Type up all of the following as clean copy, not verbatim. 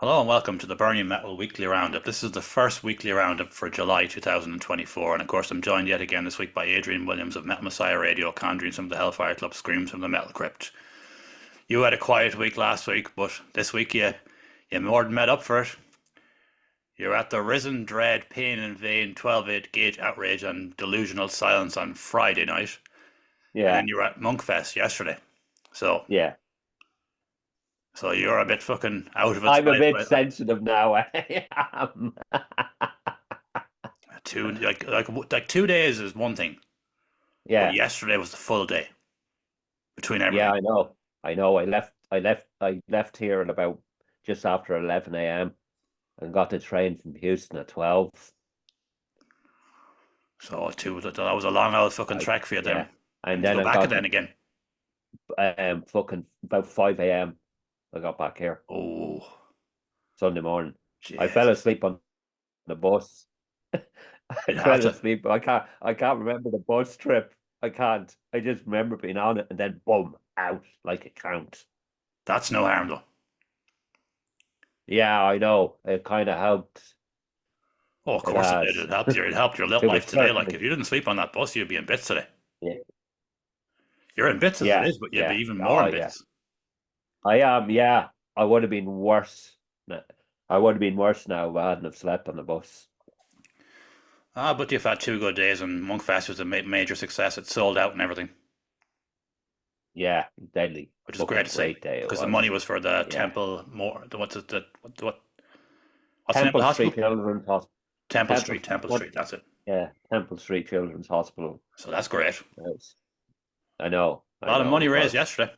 Hello and welcome to the Burning Metal Weekly Roundup. This is the first weekly roundup for July 2024, and of course I'm joined yet again this week by Adrian Williams of Metal Messiah Radio, conjuring some of the Hellfire Club screams from the Metal Crypt. You had a quiet week last week, but this week you more than made up for it. You're at the Risen Dread Pain in Vain 12-8 Gauge Outrage and Delusional Silence on Friday night, and Yeah, then you were at Monkfest yesterday. So, yeah. so you're a bit fucking out of it I'm a tonight. bit But sensitive now. I am. like 2 days is one thing. But Yeah, yesterday was the full day between yeah, everything. I know. I know. I left here at about just after 11 a.m. and got the train from Houston at 12. So that was a long old fucking I trek for you yeah. then. And And to then go I back got then again. fucking about 5 a.m. I got back here Oh, Sunday morning. I fell jeez. asleep on the bus. I You'd have fell to. asleep. I can't remember the bus trip. I can't. I just remember being on it and then boom, out like a count. That's no harm though. Yeah, I know. It kind of helped. Oh, of It course it did. has. It helped you. It helped your little To a life today. certain Like if you didn't sleep on that bus, you'd be in bits today. yeah, You're in bits as it yeah, is, but you'd be yeah. even more Oh, in yeah. bits. I am. Yeah, I would have been worse. I would have been worse now if I hadn't have slept on the bus. Ah, but you've had 2 good days, and Monkfest was a major success. It sold out and everything, Yeah, deadly. which is great Fucking to see great day it because the money was. was for the Yeah. Temple. More. What's it? What's the name of the Temple hospital? Street Children's Hospital. Temple Temple. Street. Temple What? Street. That's it. Yeah, Temple Street Children's Hospital. So that's great. Yes. I know. A I lot of know money it raised was. yesterday.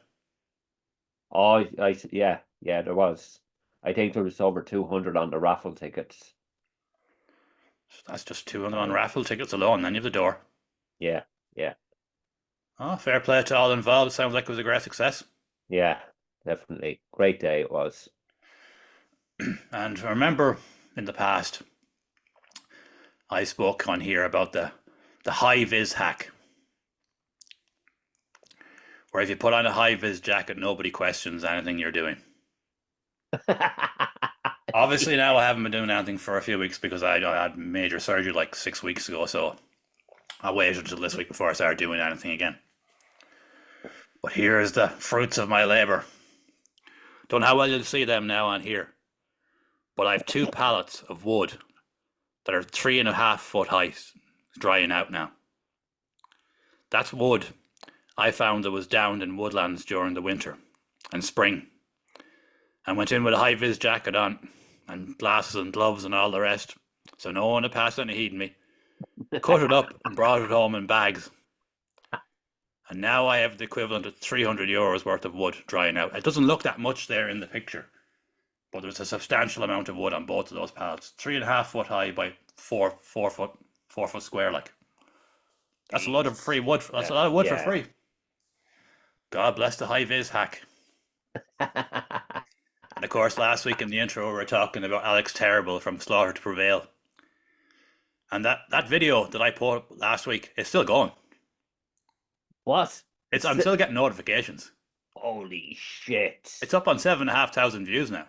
Oh, yeah, yeah. There was. I think there was over 200 on the raffle tickets. That's just 200 on I raffle tickets alone, then you have the door. Yeah, yeah, Oh, fair play to all involved. Sounds like it was a great success. yeah. Definitely. Great day it was. And I remember in the past, I spoke on here about the high vis hack, where if you put on a high vis jacket, nobody questions anything you're doing. Obviously, now I haven't been doing anything for a few weeks because I had major surgery like 6 weeks ago, so I waited until this week before I started doing anything again. But here is the fruits of my labour. Don't know how well you'll see them now on here, but I have 2 pallets of wood that are 3.5 foot high, drying out now. That's wood I found that was downed in woodlands during the winter and spring, and went in with a high vis jacket on and glasses and gloves and all the rest, so no one had passed any heat in me. Cut it up and brought it home in bags. And now I have the equivalent of €300 worth of wood drying out. It doesn't look that much there in the picture, but there's a substantial amount of wood on both of those pallets. 3.5 foot high by four foot square. Like that's a lot of Jesus. free wood. That's a Yeah, lot of wood for yeah. free. God bless the high vis hack. And of course, last week in the intro, we were talking about Alex Terrible from Slaughter to Prevail. And that video that I put up last week is still going. What? I'm still getting notifications. Holy shit. It's up on 7,500 views now.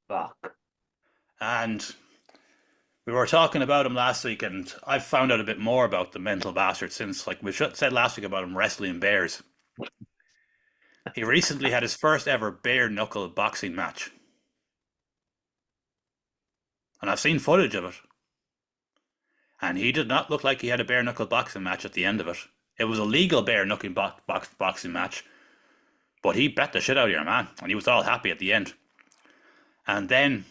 Fuck. And we were talking about him last week, and I've found out a bit more about the mental bastard since, like we said last week about him wrestling bears. He recently had his first ever bare knuckle boxing match. And I've seen footage of it. And he did not look like he had a bare knuckle boxing match at the end of it. It was a legal bare knuckle boxing match, but he bet the shit out of your man, and he was all happy at the end. And then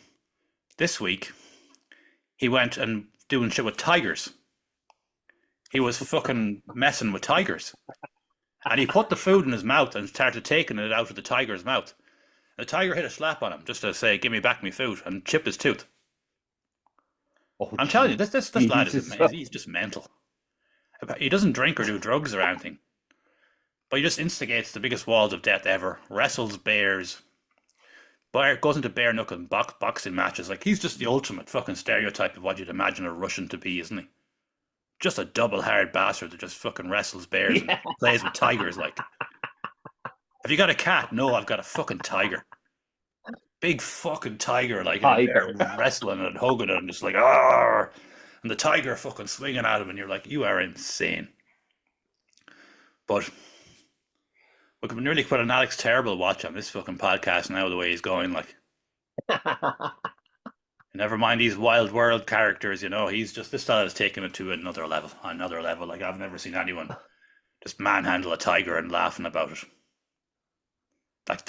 this week, he went and doing shit with tigers. He was fucking messing with tigers. And he put the food in his mouth and started taking it out of the tiger's mouth. The tiger hit a slap on him just to say, "Give me back my food," and chipped his tooth. Oh, I'm telling you, this lad is Jesus. amazing. He's just mental. He doesn't drink or do drugs or anything, but he just instigates the biggest walls of death ever. Wrestles bears, goes into bare knuckle boxing matches. Like he's just the ultimate fucking stereotype of what you'd imagine a Russian to be, isn't he? Just a double haired bastard that just fucking wrestles bears and Yeah. plays with tigers. Like, have you got a cat? No, I've got a fucking tiger. big fucking tiger, like, and Tiger. they're wrestling and hugging it, and just like, ah, and the tiger fucking swinging at him, and you're like, you are insane. But we could nearly put an Alex Terrible watch on this fucking podcast now, the way he's going. Like, never mind these wild world characters, he's just, this fella has taken it to another level, another level. Like, I've never seen anyone just manhandle a tiger and laughing about it. Like,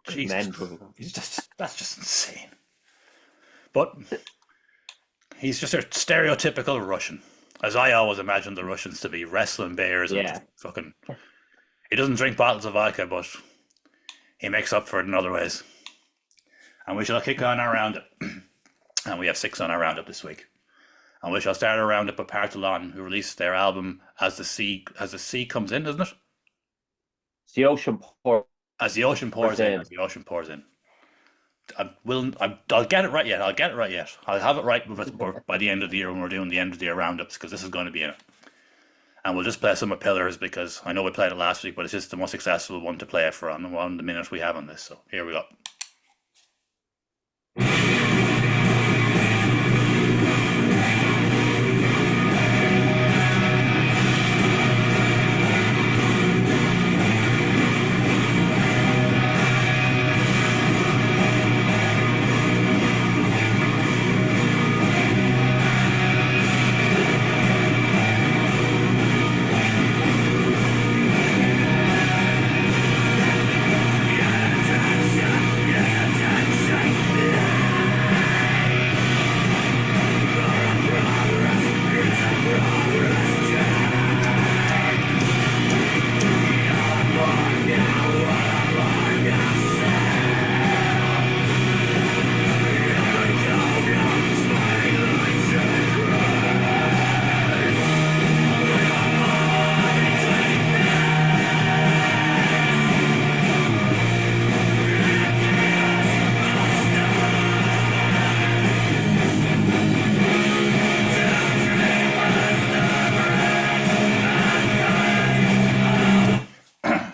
Jesus, Mental. that's just insane. But he's just a stereotypical Russian, as I always imagined the Russians to be, wrestling bears and just Yeah. fucking. He doesn't drink bottles of vodka, but he makes up for it in other ways. And we shall kick on our roundup. And we have 6 on our roundup this week. And we shall start our roundup with Partalon, who released their album As the Sea Comes In, isn't it? It's the ocean pours As the ocean pours in, in. as the ocean pours in. I'll get it right yet. I'll get it right yet. I'll have it right by the end of the year when we're doing the end of the year roundups, because this is going to be in it. And we'll just play some of Pillars, because I know we played it last week, but it's just the most accessible one to play it for on the minute we have on this. So here we go.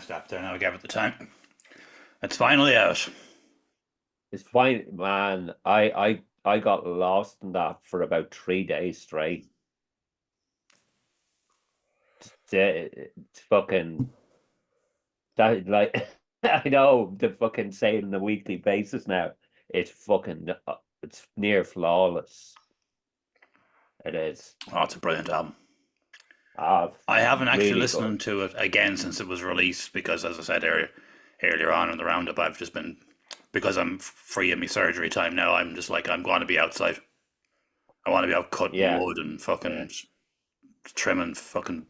Stop there now. I gave it the time. It's finally out. It's fine, man. I got lost in that for about 3 days straight. It's fucking that like I know the fucking say it on a weekly basis now. It's fucking it's near flawless. It is. Oh, it's a brilliant album. Ah, I haven't actually really listened good. to it again since it was released, because, as I said earlier on in the roundup, I've just been, because I'm free of my surgery time now. I'm just like, I'm going to be outside. I want to be out cutting Yeah, wood and yeah. fucking trimming fucking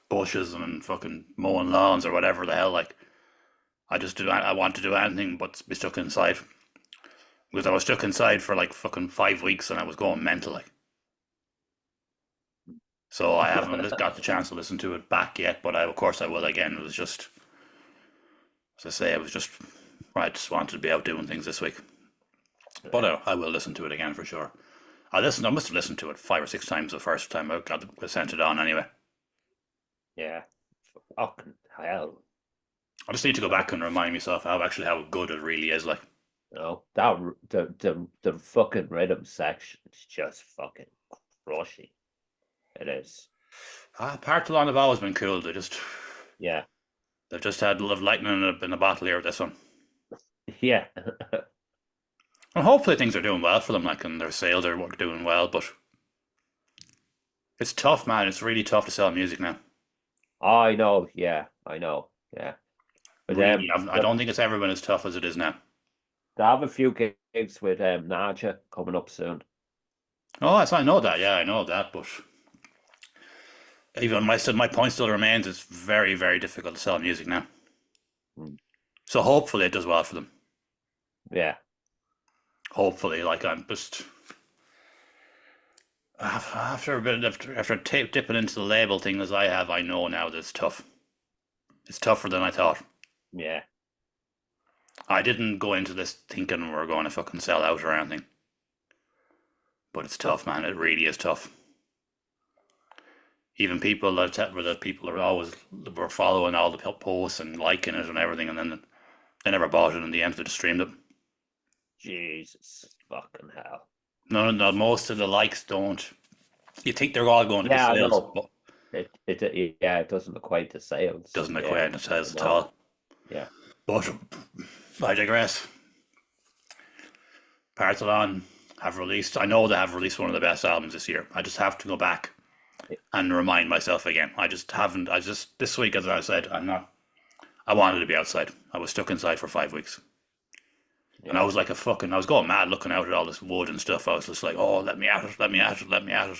bushes and fucking mowing lawns or whatever the hell. Like, I want to do anything but be stuck inside, because I was stuck inside for like fucking 5 weeks and I was going mental. Like, so I haven't got the chance to listen to it back yet, but of course I will again. It was just, as I say, I just wanted to be out doing things this week. But I will listen to it again for sure. I must have listened to it 5 or 6 times the first time I sent it on anyway. Yeah. Fucking hell. I just need to go back and remind myself how good it really is. Like, No, the fucking rhythm section is just fucking crushing. It is. Partalon have always been cool. Yeah. They've just had Love Lightning in a bottle here with this one. Yeah. And hopefully things are doing well for them, like, and their sales are doing well, but it's tough, man. It's really tough to sell music now. I know. Yeah, I know. Yeah. But Really, I don't think it's ever been as tough as it is now. they have a few gigs with Naja coming up soon. Oh, yes, I know that. Yeah, I know that. But even my point still remains. It's very, very difficult to sell music now. Mm. So hopefully it does well for them. Yeah. Hopefully, like, I'm just after a bit after dipping into the label thing as I have, I know now that it's tough. It's tougher than I thought. Yeah. I didn't go into this thinking we're going to fucking sell out or anything, but it's tough, man. It really is tough. Even people that people are always were following all the posts and liking it and everything, and then I never bought it in the end. They just streamed it. Jesus fucking hell. No, no, most of the likes don't. You think they're all going to be Yeah, I sales, know. but Yeah, it doesn't equate to sales. doesn't Yeah, equate to I sales at know. all. Yeah. But I digress. Partalon have released. I know they have released one of the best albums this year. I just have to go back and remind myself again. I just haven't. I just this week, as I said, I'm not. I wanted to be outside. I was stuck inside for 5 weeks. And I Yeah. was like a fucking, I was going mad looking out at all this wood and stuff. I was just like, oh, let me at it, let me at it, let me at it.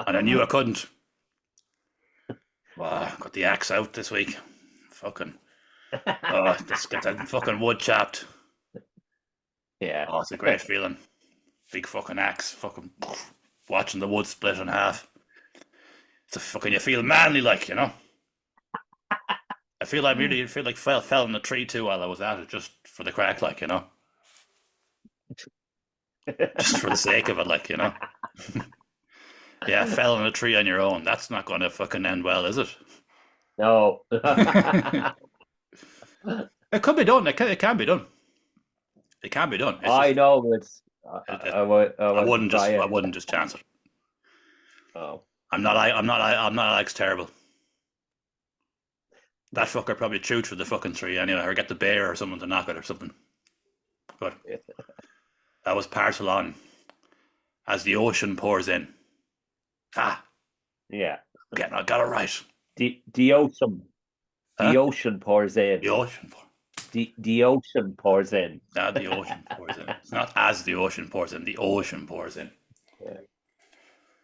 And I knew I couldn't. Well, I got the axe out this week. Fucking, oh, let's get that fucking wood chopped. Yeah. Oh, it's a great feeling. Big fucking axe, fucking watching the wood split in half. It's a fucking, you feel manly like, you know? I feel like really, feel like fell in the tree too while I was at it, just for the crack, like, you know? Just for the sake of it, like, you know? Yeah, fell in a tree on your own. That's not going to fucking end well, is it? No. It could be done. It can be done. It can be done. It's I just know, but it's I I want to wouldn't try just I it. wouldn't just chance it. Oh. I'm not Alex Terrible. That fucker probably chewed through the fucking tree anyway, or get the bear or someone to knock it or something. But that was Partalon as the ocean pours in. Ah, Yeah. I got it right. The ocean. Huh? The ocean pours The in. ocean. The ocean pours in. Now the ocean pours in. It's not as the ocean pours in. The ocean pours in. Yeah.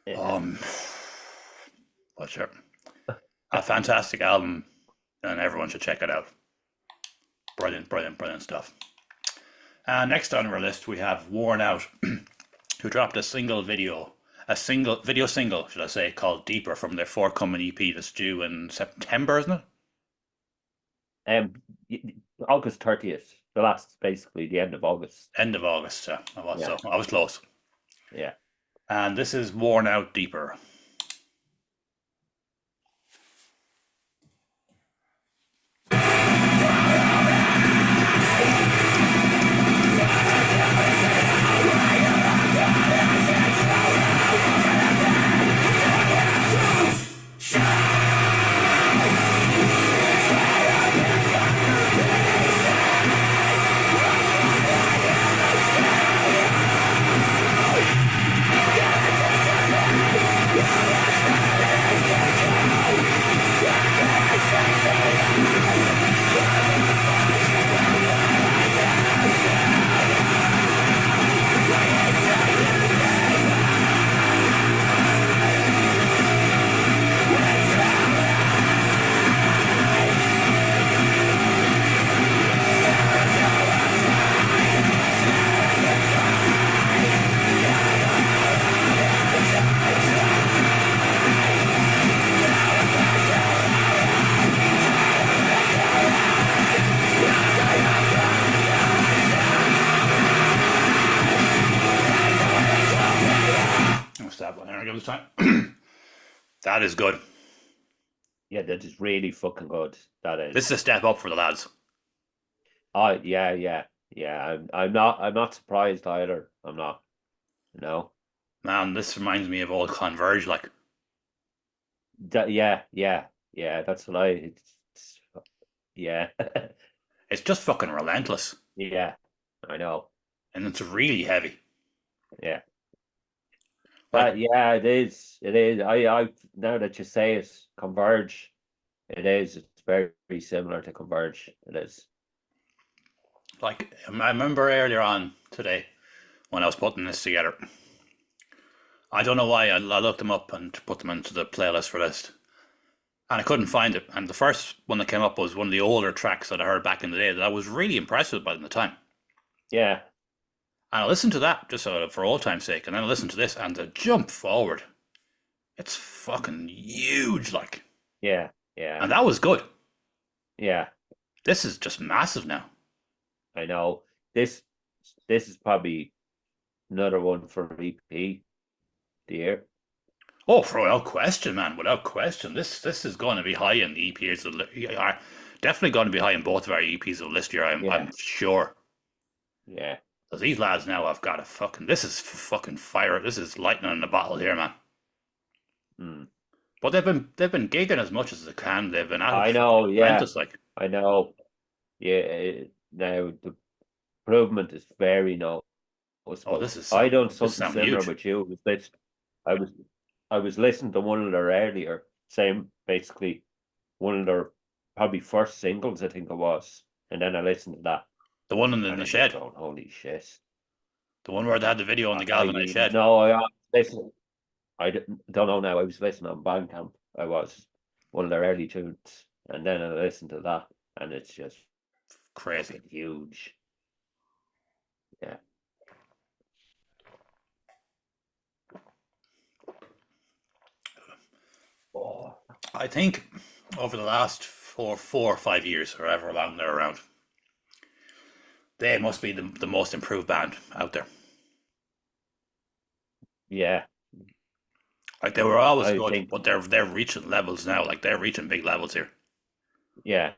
Yeah. Um, but sure, a fantastic album, and everyone should check it out. Brilliant, brilliant, brilliant stuff. Next on our list, we have Worn Out, who dropped a single, should I say, called Deeper from their forthcoming EP that's due in September, isn't it? Um, August 30th. The last, basically, the end of August. End of August, Yeah. so I was close. Yeah. And this is Worn Out Deeper. I'll stop there again this time. That is good. Yeah, that is really fucking good. That is. This is a step up for the lads. Oh, yeah. I'm not surprised either. I'm not. No. Man, this reminds me of old Converge, like. Yeah. That's what yeah. It's just fucking relentless. Yeah. I know. And it's really heavy. Yeah. Like, Yeah, it is. It is. I now that you say it, Converge, it is. It's very, very similar to Converge. It is. I remember earlier on today when I was putting this together. I don't know why I looked them up and put them into the playlist for this. And I couldn't find it. And the first one that came up was one of the older tracks that I heard back in the day that I was really impressed with by the time. Yeah. And I listened to that just for old time's sake. And then I listened to this and the jump forward. It's fucking huge, like. Yeah. And that was good. Yeah. This is just massive now. I know. This is probably another one for EP the year. Oh, without question, man. Without question. This is going to be high in the EPs. Definitely going to be high in both of our EPs of the list here. Yeah, I'm sure. yeah. Because these lads now have got a fucking. This is fucking fire. This is lightning in a bottle here, man. Mm. But they've been gigging as much as they can. They've been at it I fucking know, yeah, relentless. Like, I know. Yeah, now the improvement is very oh, noticeable. I done this is something sounding similar huge. with you. I was I was listening to one of their earlier, same basically one of their probably first singles, I think it was, and then I listened to that, The one in and the I'm just shed, going, holy shit! the one where they had the video in the galvanized I shed. no, I listen. Don't know now. I was listening on Bandcamp. I was one of their early tunes, and then I listened to that, and it's just Crazy. fucking huge. Yeah. Oh, I think over the last 4 or 5 years, or however long they're around, they must be the most improved band out there. yeah. Like they were always I good, think but they're reaching levels now. Like they're reaching big levels here. yeah,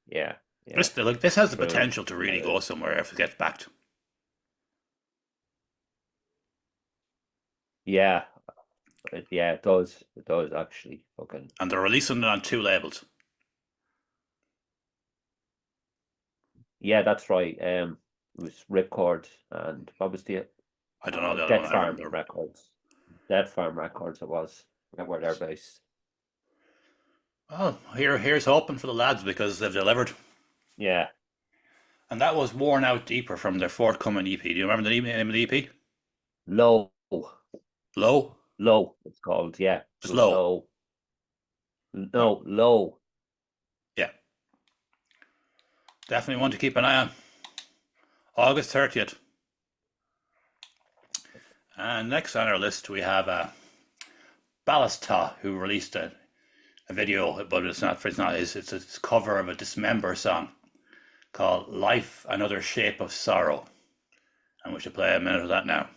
yeah, yeah. This has the True. potential to really Uh, go somewhere if it gets backed. yeah, yeah. It does. It does actually. Fucking And they're releasing it on 2 labels. yeah. That's right. It was Ripcord and what was the I don't know the other Dead one. I Farm remember. Records. Dead Farm Records. It was. I forget where they're based. Well, here's hoping for the lads because they've delivered. Yeah. And that was Worn Out Deeper from their forthcoming EP. Do you remember the name of the EP? Low. Low? Low. It's called. Yeah. Just low. Low. Oh, No. Low. yeah. Definitely one to keep an eye on. August 30th. And next on our list we have Ballasta, who released a video, but it's not his. It's a cover of a Dismember song called "Life: Another Shape of Sorrow," and we should play a minute of that now.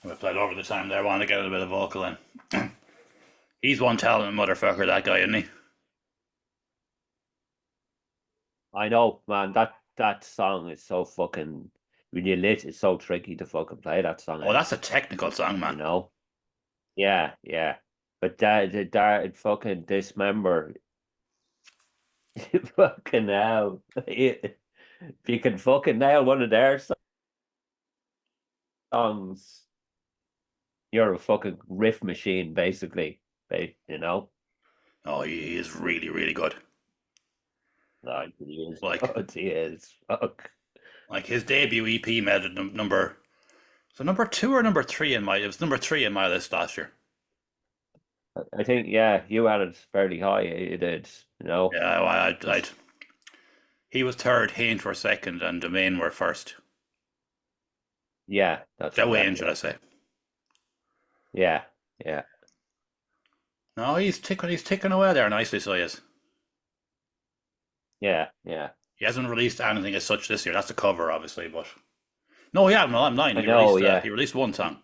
We played over the time there. I want to get a bit of vocal in. He's one talented motherfucker, that guy, isn't he? I know, man. That song is so fucking. When you lit, it's so tricky to fucking play that song Oh, out. that's a technical song, You man. know. Yeah, yeah. But that fucking Dismember, fucking hell. If you can fucking nail one of their songs, you're a fucking riff machine, basically. You know? Oh, he is really, really good. Like he is. Like, God, he is. Fuck. like his debut EP made it number. So number 2 or number 3 in my. It was number 3 in my list last year. I think, yeah, you had it fairly high. You did, you know? Yeah, Just, he was third, Haint were second, and Domain were first. yeah, that's Joe correct. Angel, I say. Yeah, yeah. No, he's ticking away there nicely, so he is. Yeah, yeah. He hasn't released anything as such this year. That's the cover, obviously, but no, yeah, no, I'm lying. I He know, released yeah. he released one song.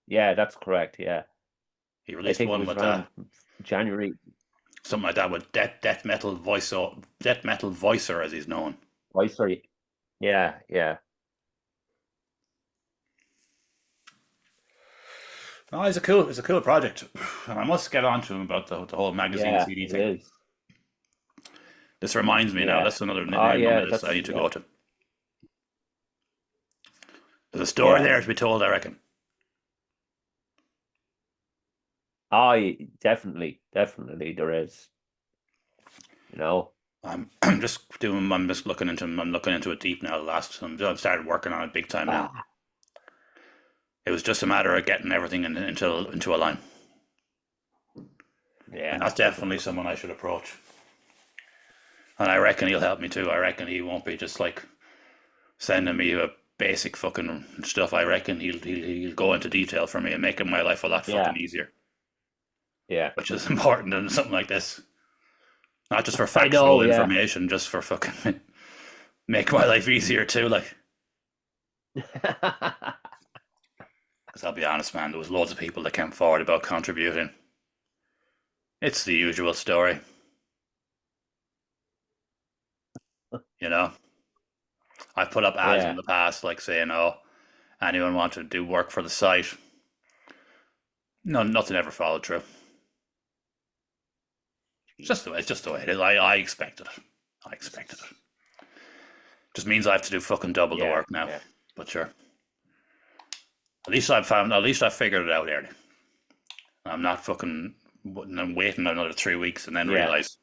Yeah, that's correct, yeah. He I released think it one was with around January. something like that with death metal voicer as he's known. Oh, sorry. Yeah, yeah. No, it's a cool project, and I must get on to him about the whole magazine Yeah, CD it thing. is. This reminds me now. Yeah. That's another Oh, name on my yeah, list I that's need to yeah. go to. There's a story Yeah. there to be told, I reckon. I definitely there is, you know. I'm just doing. I'm looking into it deep now. I've started working on it big time now. Ah, It was just a matter of getting everything into a line, and yeah. that's definitely someone I should approach. And I reckon he'll help me too. I reckon he won't be just like sending me a basic fucking stuff. I reckon he'll go into detail for me and making my life a lot Yeah, fucking easier, yeah. which is important in something like this. Not just for I know, factual yeah. information, just for fucking make my life easier too. Like, because I'll be honest, man, there was loads of people that came forward about contributing. It's the usual story, you know. I've put up ads in Yeah. the past, like saying, "Oh, anyone want to do work for the site?" No, nothing ever followed through. It's just the way it is. I expected it. I expected it. Just means I have to do fucking double the Yeah, work now. yeah. But sure. At least I figured it out early. I'm not fucking I'm waiting another 3 weeks and then Yeah. realize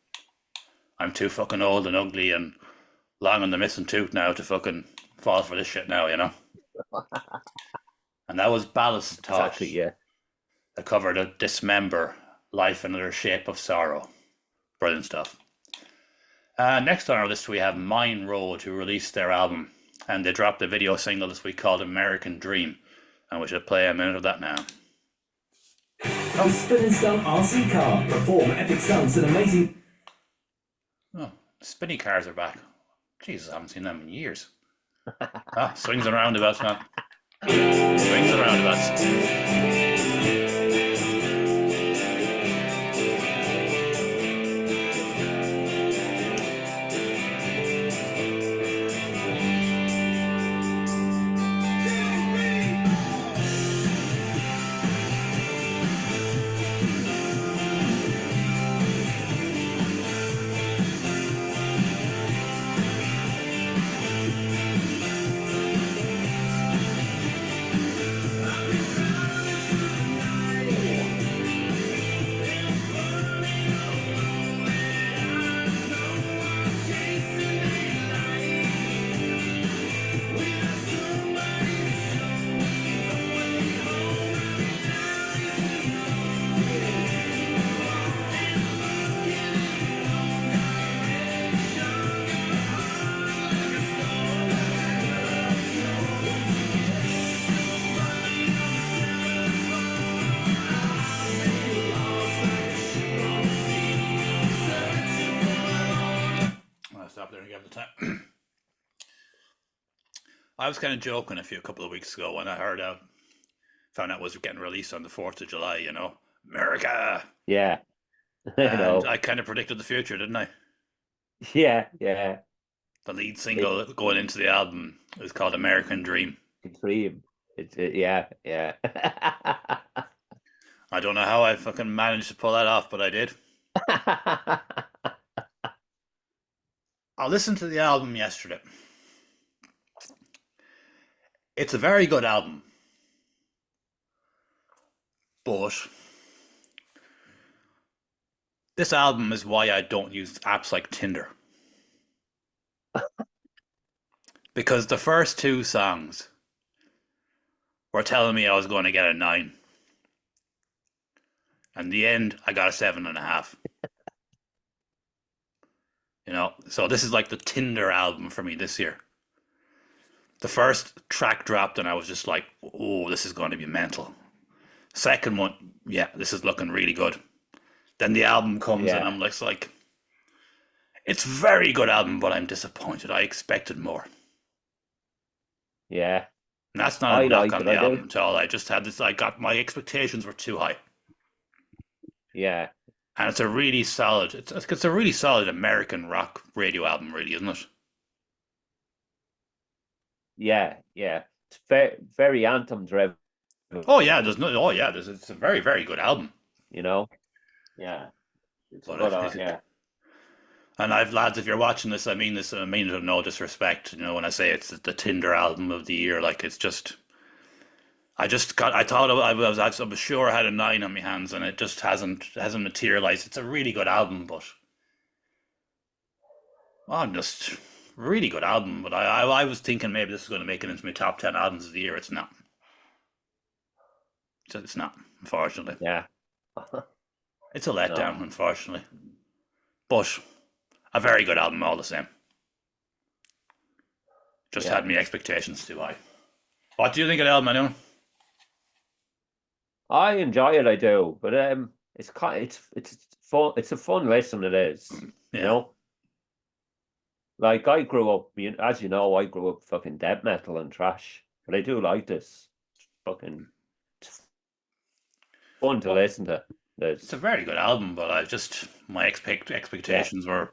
I'm too fucking old and ugly and long on the missing tooth now to fucking fall for this shit now, you know? And that was Ballast Exactly, Tosh yeah. that covered a Dismember, Life Another Shape of Sorrow. Brilliant stuff. Next on our list, we have Mine Road, who released their album, and they dropped a video single this week called American Dream, and we should play a minute of that now. The Spin and Stunt RC car. Perform epic stunts and amazing. Oh, spinny cars are back. Jesus, I haven't seen them in years. Swings and roundabouts, man. Swings and roundabouts. I'll stop there and give it the time. I was kind of joking a couple of weeks ago when I found out it was getting released on the 4th of July, you know, America. Yeah. I And know. I kind of predicted the future, didn't I? Yeah, yeah. The lead It single going into the album is called American Dream. the dream. Yeah, yeah. I don't know how I fucking managed to pull that off, but I did. I listened to the album yesterday. It's a very good album, but this album is why I don't use apps like Tinder. Because the first two songs were telling me I was going to get a 9. And in the end, I got a 7.5. You know, so this is like the Tinder album for me this year. The first track dropped, and I was just like, "Oh, this is going to be mental." Second one, yeah, this is looking really good. Then the album comes, and Yeah, I'm like, it's a very good album, but I'm disappointed. I expected more. yeah. And that's not a I knock like on it. the I album do. at all. I just had this. I got my expectations were too high, Yeah, and it's a really solid. It's a really solid American rock radio album, really, isn't it? yeah, yeah. It's very anthem driven. Oh yeah, there's no. Oh yeah, there's. It's a very very good album. You know. Yeah, it's a But good. Yeah, and I've lads, if you're watching this, I mean this. I mean it with no disrespect. You know, when I say it's the Tinder album of the year, like it's just. I just got. I thought I was sure I had a 9 on my hands, and it just hasn't materialized. It's a really good album, but just really good album. But I was thinking maybe this is going to make it into my top 10 albums of the year. It's not. It's not. Unfortunately, yeah. it's a No. letdown. Unfortunately, but a very good album all the same. Just Yeah. had me expectations too high. What do you think of the album, anyway? I enjoy it. I do, but it's it's fun. It's a fun listen. It is. You Yeah, know. Like I grew up, as you know, I grew up fucking death metal and trash, but I do like this. Fucking, it's fun to well, listen to. it's a There's, very good album, but I just my yeah, expectations were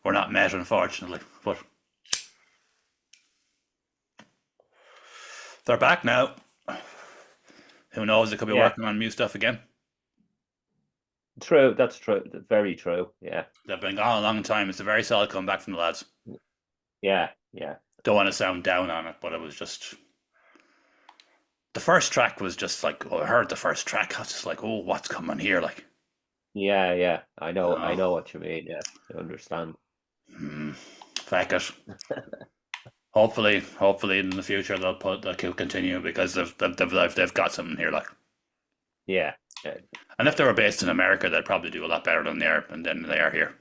not met, unfortunately. But they're back now. Who knows? They could be yeah, working on new stuff again. true. That's true. Very true. Yeah, They've been gone a long time. It's a very solid comeback from the lads. yeah, yeah, Don't want to sound down on it, but it was just the first track was just like I heard the first track. I was just like, oh, what's coming here? Like, yeah, yeah. I oh, know what you mean. Yeah, I understand. fuck it. Hopefully in the future they'll continue because they've got something here. Like, Yeah, yeah, and if they were based in America, they'd probably do a lot better than they are here.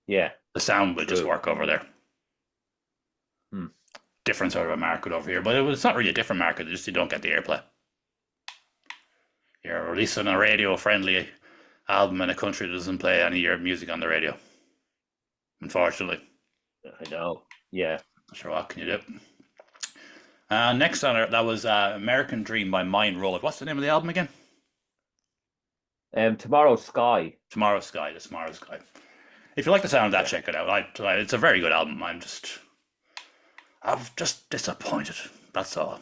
yeah. The sound would just True. work over there. Hmm. Different sort of a market over here, but it's not really a different market. Just you don't get the airplay. You're releasing a radio-friendly album in a country that doesn't play any of your music on the radio. Unfortunately, I know. Yeah. not sure what can you do. Next on it, that was "American Dream" by Mind Road. What's the name of the album again? Tomorrow's Sky. Tomorrow's Sky. The Tomorrow's Sky. If you like the sound of that, Yeah. check it out. It's a very good album. I'm just disappointed. That's all.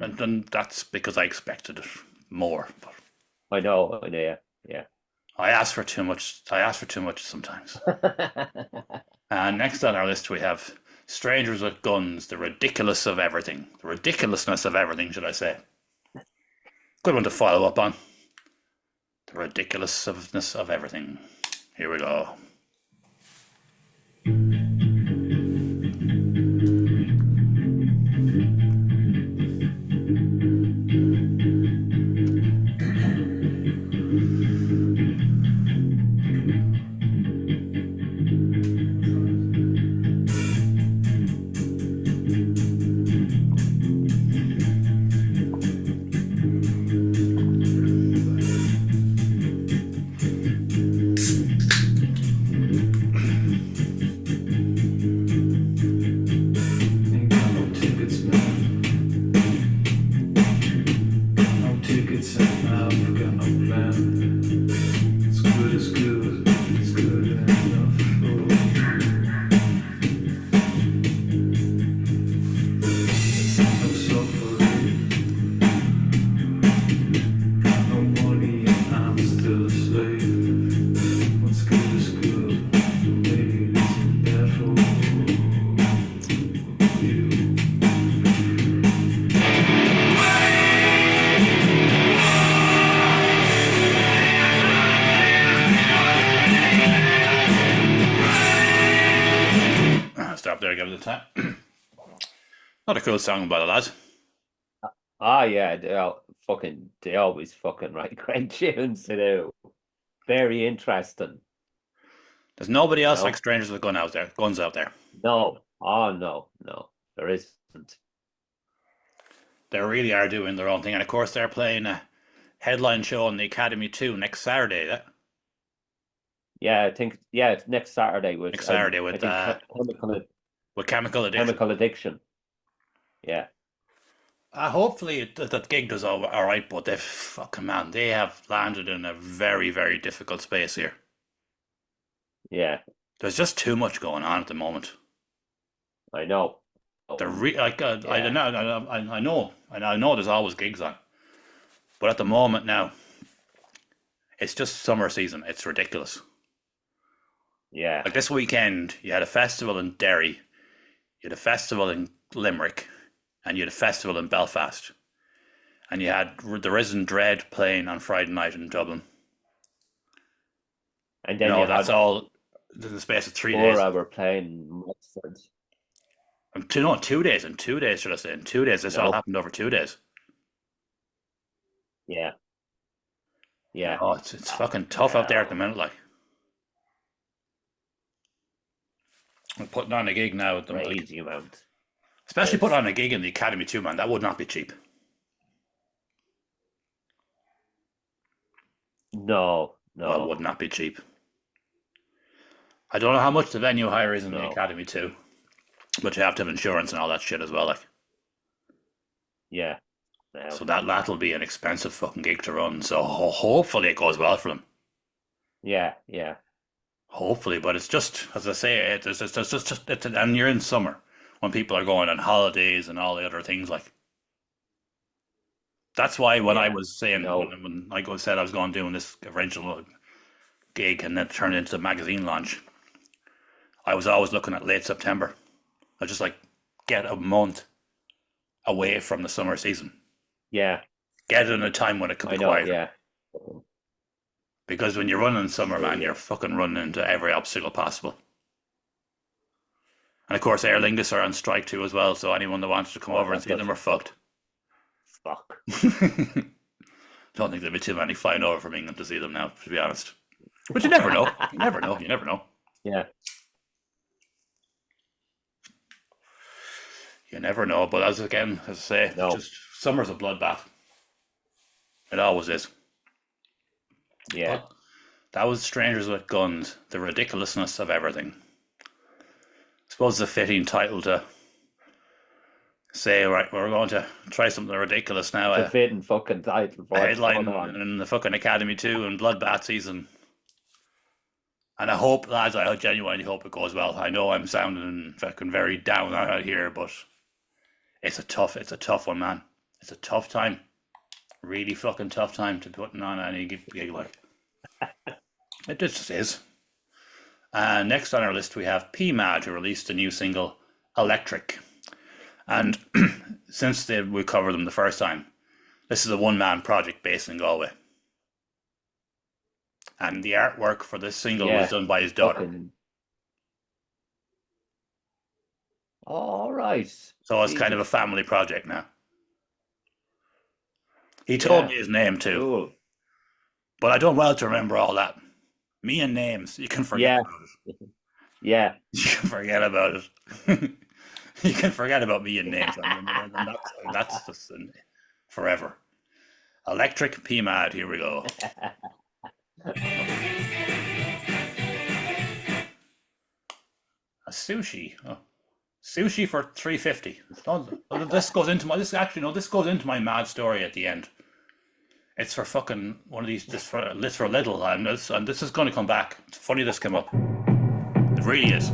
And that's because I expected it more. But I know. Yeah. Yeah. I ask for too much. I ask for too much sometimes. And next on our list we have "Strangers with Guns," the ridiculous of everything. The ridiculousness of everything, should I say. Good one to follow up on. The ridiculousness of everything. Here we go. Ain't got no tickets, man. No tickets, and I've got no plan. It's good, it's good, it's good enough for no suffering. Got no money, and I'm still a slave. What's good is good, maybe it isn't bad for you. Stop there, give it a time. Not a cool song by the lads. Yeah, they always fucking write great tunes to do. Very interesting, There's nobody you else like know? Strangers with Guns out there. No. Oh no, no, there isn't. They really are doing their own thing, and of course they're playing a headline show on the Academy 2 next Saturday. Yeah, I think it's next Saturday with Next Saturday I think with Chemical Addiction. Chemical Addiction. Yeah. Hopefully that gig does all right, but they fucking man, they have landed in a very, very difficult space here. Yeah, There's just too much going on at the moment. I know. They're like I don't know, I know there's always gigs on, but at the moment now, it's just summer season. It's ridiculous. Yeah. Like this weekend, you had a festival in Derry, you had a festival in Limerick, and you had a festival in Belfast, and you had the Risen Dread playing on Friday night in Dublin. And then you that's had all in the space of 3 days. 4 hour playing Watford. 2 days. In 2 days, should I say? In 2 days, this all happened over 2 days. Yeah. Yeah. Oh, it's fucking tough out there at the minute, like. I'm putting on a gig now at the moment. Crazy amount. Especially putting on a gig in the Academy 2, man. That would not be cheap. No. Well, would not be cheap. I don't know how much the venue hire is in the Academy 2, but you have to have insurance and all that shit as well, like. Yeah. So that'll be an expensive fucking gig to run. So hopefully it goes well for them. Yeah. Hopefully, but it's just, as I say, and you're in summer when people are going on holidays and all the other things, like. That's why when I was saying, when I said I was going doing this original gig and then turned into the magazine launch, I was always looking at late September. I just like get a month away from the summer season. Yeah. Get it in a time when it could be quiet. Yeah. Because when you're running in summer, man, you're fucking running into every obstacle possible. And of course, Aer Lingus are on strike too as well, so anyone that wants to come over and see them are fucked. Fuck. Don't think there'll be too many flying over from England to see them now, to be honest. But you never know. You never know. Yeah. You never know. But as I say, just summer's a bloodbath. It always is. Yeah. But that was Strangers with Guns, the ridiculousness of everything. I suppose it's a fitting title to say, right, we're going to try something ridiculous now. It's a fitting fucking title for headline in the fucking Academy 2 and Bloodbath season. And I hope, lads, I genuinely hope it goes well. I know I'm sounding fucking very down out here, but it's a tough one, man. It's a tough time. Really fucking tough time to putting on any gig like. It just is. And next on our list we have PMAD, who released a new single, Electric. And since we covered them the first time, this is a one-man project based in Galway. And the artwork for this single was done by his daughter. All right. So it's kind of a family project now. He told me his name too. Cool. But I don't well to remember all that. Me and names, you can forget about it. Yeah. You can forget about it. You can forget about me and names. That's just forever. Electric PMAD, here we go. A sushi. Oh. Sushi for $3.50. This goes into my mad story at the end. It's for fucking one of these, this for little, and this is going to come back. It's funny this came up. It really is.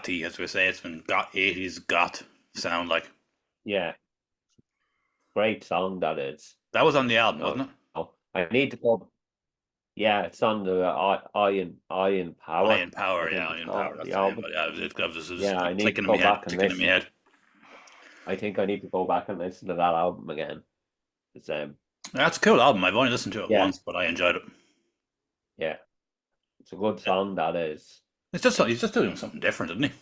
gothy, as we say. It's been got 80s goth sound like. Yeah, great song that is. That was on the album, No, wasn't it? no. I need to go. Yeah, it's on the Iron Power, Iron I Power, yeah, think it's Iron Power. called, That's the the name. album. But yeah, it was Yeah, I need to clicking in my go head, back and ticking in my listen. head. I think I need to go back and listen to that album again. It's That's a cool album. I've only listened to it yeah, once, but I enjoyed it. yeah, it's a good song that is. It's just he's just doing something different, isn't he?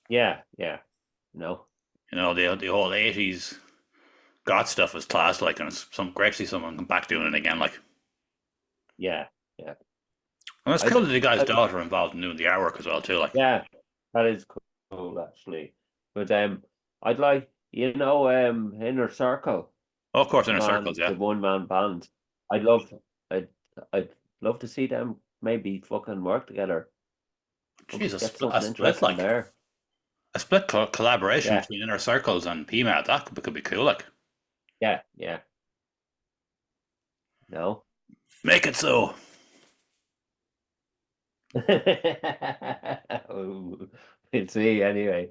Yeah, yeah. No, You know, the whole 80s goth stuff was class, like, and it's some great to see someone come back doing it again, like. yeah, yeah. And it's I, cool that the guy's I daughter involved in doing the artwork as well, too. Like, yeah, that is cool actually. But I'd like Inner Circle, oh, of course, the Inner Circles, band, yeah. the one man band. I'd love, I'd, I'd love to see them maybe fucking work together. We'll Jeez, get a something split, interesting like, there. a split collaboration Yeah, between Inner Circles and PMAD. That could be cool, like. yeah, yeah. No. Make it so. We'll see anyway.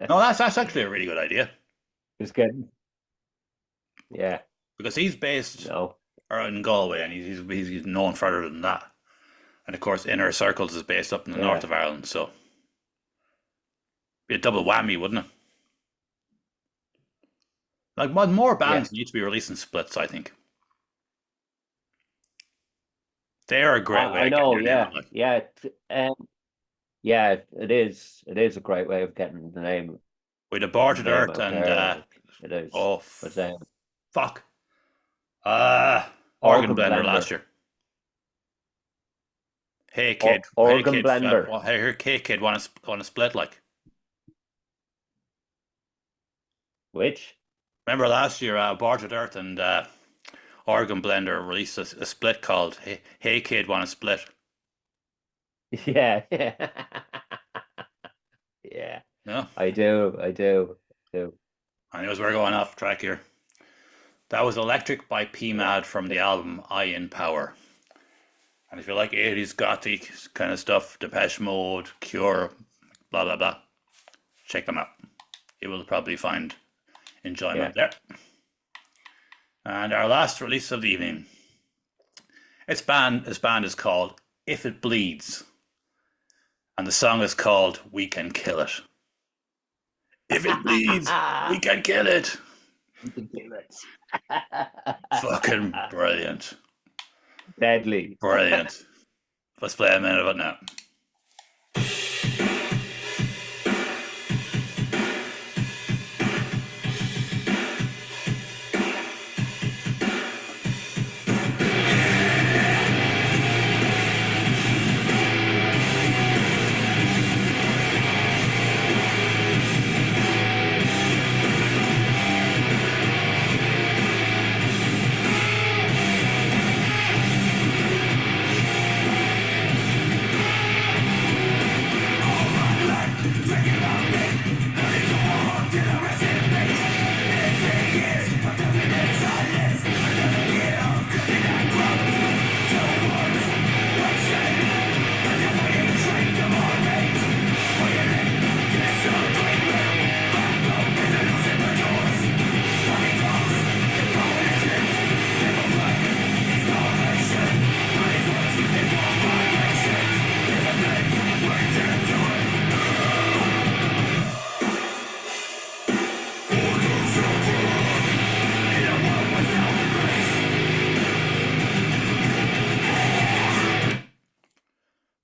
No, that's actually a really good idea Just getting, yeah, because he's based no, in Galway and he's known further than that. And of course, Inner Circles is based up in the north yeah, of Ireland, so be a double whammy, wouldn't it? Like more yeah. bands need to be releasing splits. I think they are a great way I of getting know, your name yeah, out. Like yeah, yeah. It is. It is a great way of getting the with Aborted name Earth out and there. Like it is. oh But fuck, Organ Organ Blender last Blender, year. Hey Organ kid, Blender. hey kid, want to split? Like Which? remember last year, Aborted Earth and Organ Blender released a split called Hey Kid, want to split? Yeah, yeah, yeah. No, I do. I do. Do. I know we're going off track here. That was Electric by Yeah. PMAD from the album Iron Power. And if you like 80s gothic kind of stuff, Depeche Mode, Cure, blah blah blah, check them out. You will probably find Yeah. enjoyment there. And our last release of the evening. Its band is called If It Bleeds. And the song is called We Can Kill It. If it bleeds, we can kill it. You can kill it. Fucking brilliant. Deadly. Brilliant. Let's play a minute of it now.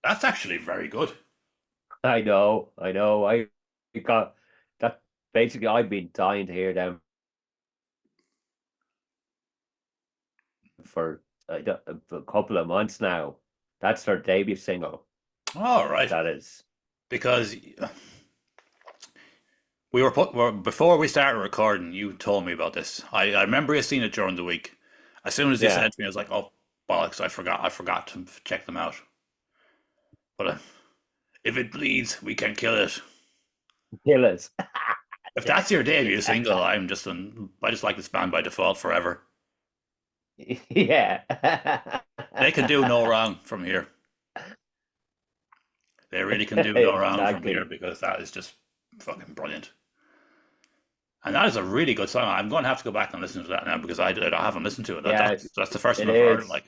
That's actually very good. I know. I know. I got that. Basically, I've been dying to hear them for a couple of months now. That's their debut single. All right. That is. Because before we started recording, you told me about this. I remember you seeing it during the week. As soon as you Yeah. said to me, I was like, "Oh bollocks! I forgot to check them out." But if it bleeds, we can kill it. Killers. If that's your debut single, I just like this band by default forever. Yeah. They can do no wrong from here. They really can do no wrong from here Exactly. because that is just fucking brilliant. And that is a really good song. I'm going to have to go back and listen to that now because I haven't listened to it. Yeah, That's the first it time I've heard it. is. Like,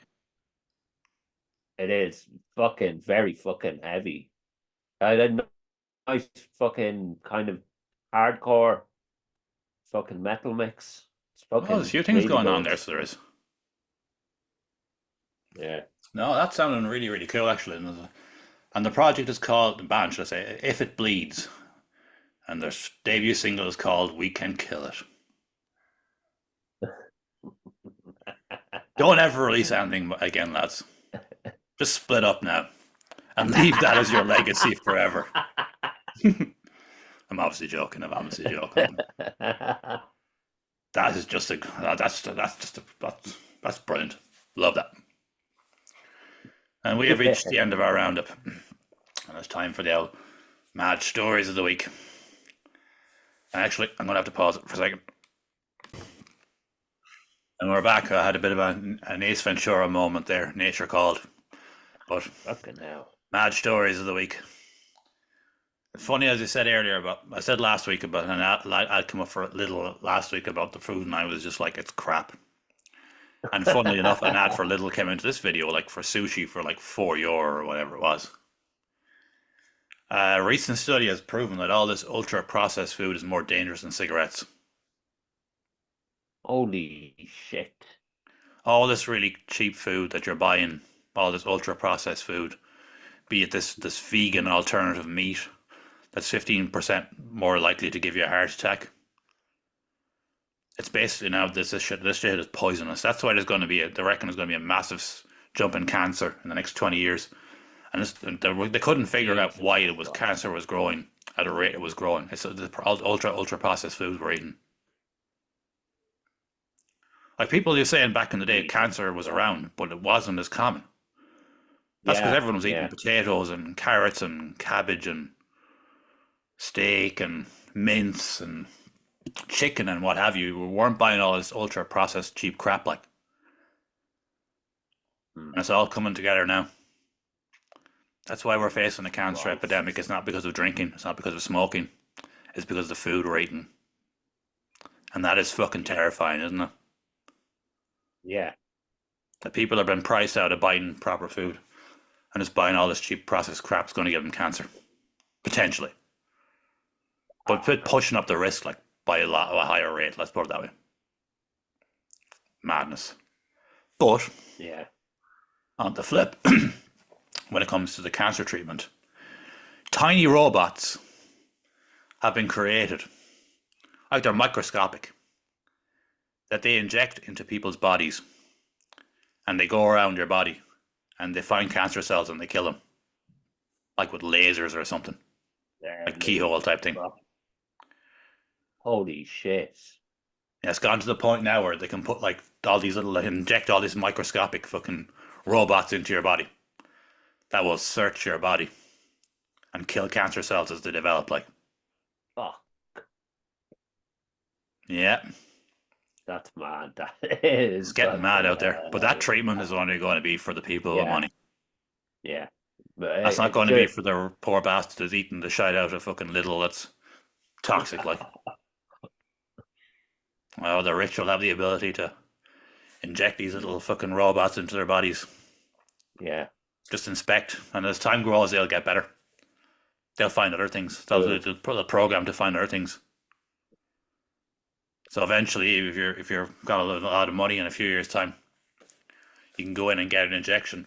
It is fucking very fucking heavy. A nice fucking kind of hardcore fucking metal mix. It's oh, there's a fucking few things really going on good. there. So there is. Yeah. No, that's sounding really, really cool actually. And the project is called, the band should I say, If It Bleeds. And their debut single is called We Can Kill It. Don't ever release anything again, lads. Just split up now and leave that as your legacy forever. I'm obviously joking. I'm obviously joking. That is just a that's brilliant. Love that. And we have reached the end of our roundup, and it's time for the old mad stories of the week. And actually, I'm going to have to pause it for a second. And we're back. I had a bit of an Ace Ventura moment there. Nature called. But Fucking hell. mad stories of the week. Funny as I said earlier about, I said last week about, and I'd come up for a little last week about the food, and I was just like, it's crap. And funnily enough, an ad for Little came into this video, like for sushi for like €4 or whatever it was. A recent study has proven that all this ultra processed food is more dangerous than cigarettes. Holy shit. All this really cheap food that you're buying, all this ultra processed food, be it this vegan alternative meat that's 15% more likely to give you a heart attack. It's basically now this shit is poisonous. That's why they reckon there's going to be a massive jump in cancer in the next 20 years. And they couldn't figure out why it was cancer was growing at a rate it was growing. It's the ultra processed foods we're eating. Like people were saying back in the day, cancer was around, but it wasn't as common. That's because everyone was eating potatoes and carrots and cabbage and steak and mince and chicken and what have you. We weren't buying all this ultra processed cheap crap like. And it's all coming together now. That's why we're facing a cancer epidemic. It's not because of drinking. It's not because of smoking. It's because of the food we're eating. And that is fucking terrifying, isn't it? Yeah. That people have been priced out of buying proper food and just buying all this cheap processed crap is going to give them cancer. Potentially. But pushing up the risk like by a higher rate, let's put it that way. Madness. But on the flip, when it comes to the cancer treatment, tiny robots have been created. Like they're microscopic. That they inject into people's bodies. And they go around your body. And they find cancer cells and they kill them. Like with lasers or something. Like keyhole type thing. Holy shit. Yeah, it's gone to the point now where they can put like all these inject all these microscopic fucking robots into your body that will search your body and kill cancer cells as they develop. Like, fuck. Yeah, that's mad. That is. It's getting mad out there. But that treatment is only going to be for the people with money. Yeah, that's not going to be for the poor bastards eating the shit out of fucking Little. That's toxic. Like, well, the rich will have the ability to inject these little fucking robots into their bodies. Yeah. Just inspect, and as time grows, they'll get better. They'll find other things. They'll put a program to find other things. So eventually, if you're got a lot of money in a few years' time, you can go in and get an injection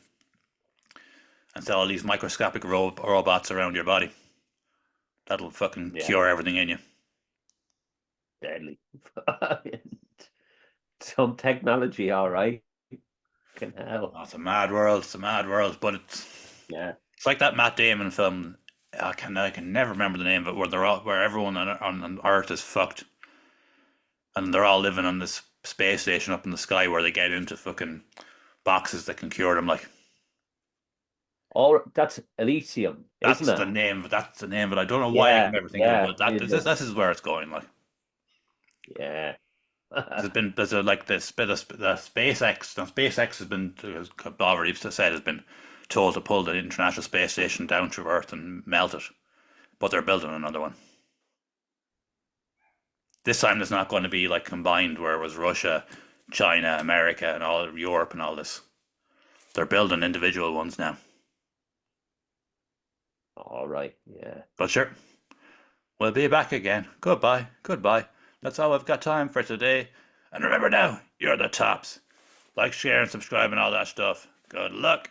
and sell all these microscopic robots around your body. That'll fucking cure everything in you. Deadly. Some technology, all right. Fucking hell. Oh, it's a mad world. It's a mad world, but it's like that Matt Damon film. I can never remember the name of it, where everyone on Earth is fucked, and they're all living on this space station up in the sky where they get into fucking boxes that can cure them. Like, oh, that's Elysium. That's isn't the it? name. That's the name, but I don't know why I can never think of it. But this is where it's going. Like, yeah. there's like this bit of the SpaceX. Now SpaceX has already said has been told to pull the International Space Station down to Earth and melt it. But they're building another one. This time it's not going to be like combined where it was Russia, China, America, and all of Europe and all this. They're building individual ones now. All right, yeah. But sure, we'll be back again. Goodbye, goodbye. That's all I've got time for today. And remember now, you're the tops. Like, share, and subscribe and all that stuff. Good luck.